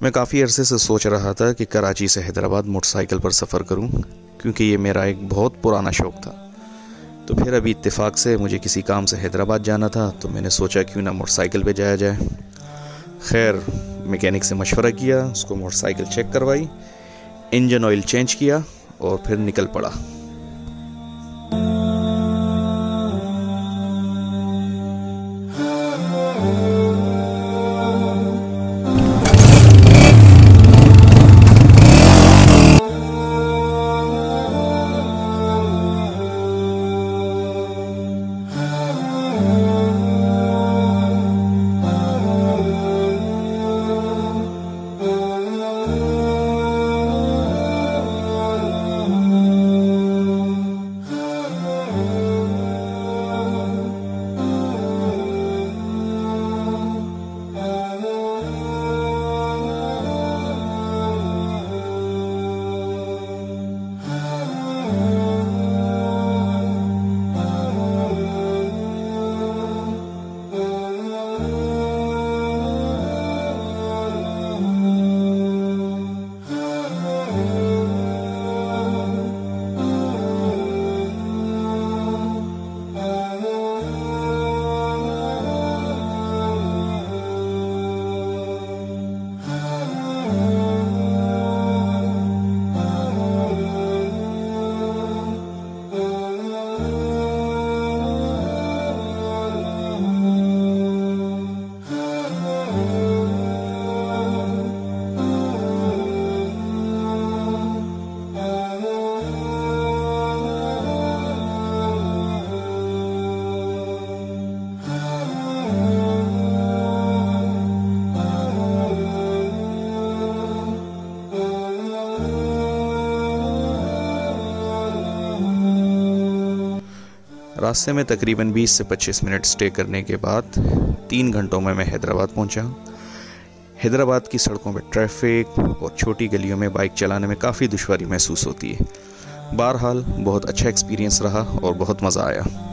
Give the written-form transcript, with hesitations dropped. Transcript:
मैं काफ़ी अरसे से सोच रहा था कि कराची से हैदराबाद मोटरसाइकिल पर सफ़र करूं, क्योंकि ये मेरा एक बहुत पुराना शौक़ था। तो फिर अभी इत्तेफाक से मुझे किसी काम से हैदराबाद जाना था, तो मैंने सोचा क्यों ना मोटरसाइकिल पे जाया जाए। खैर, मैकेनिक से मशवरा किया, उसको मोटरसाइकिल चेक करवाई, इंजन ऑयल चेंज किया और फिर निकल पड़ा। रास्ते में तकरीबन 20 से 25 मिनट स्टे करने के बाद 3 घंटों में मैं हैदराबाद पहुंचा। हैदराबाद की सड़कों में ट्रैफिक और छोटी गलियों में बाइक चलाने में काफ़ी दुश्वारी महसूस होती है। बहरहाल बहुत अच्छा एक्सपीरियंस रहा और बहुत मज़ा आया।